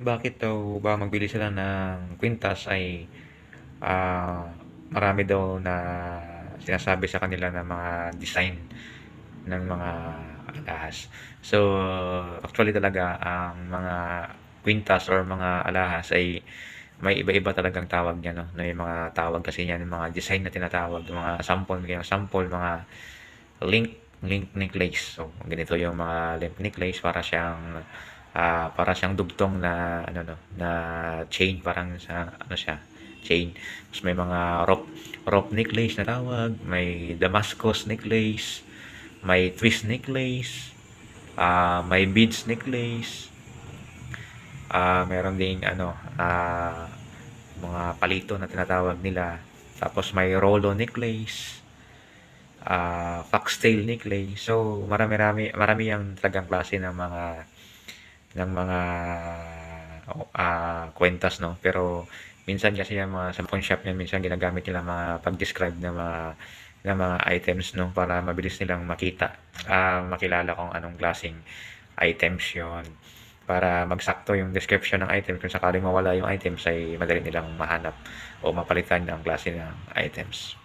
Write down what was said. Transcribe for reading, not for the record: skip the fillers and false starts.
bakit daw ba magbili sila ng kwintas ay ah, marami daw na sinasabi sa kanila na mga design ng mga alahas. So, actually talaga ang mga kwintas or mga alahas ay may iba-iba talagang tawag niya, no? May mga tawag kasi niyan, mga design na tinatawag, mga sample, mga link necklace. So, ganito yung mga link necklace para siyang dugtong na ano no, na chain, parang sa ano siya, chain. Tapos may mga rope necklace na tawag, may Damascus necklace, may twist necklace, may beads necklace, meron ding ano, mga palito na tinatawag nila. Tapos may Rolo necklace, foxtail necklace. So, marami ang talagang klase ng mga kwentas, no? Pero minsan kasi yung mga sa pawn shop yan, minsan ginagamit nila mga pag-describe ng mga items, no? Para mabilis nilang makilala kung anong klaseng items yon, para magsakto yung description ng item. Kung sakaling mawala yung items ay madali nilang mahanap o mapalitan ang klase ng items.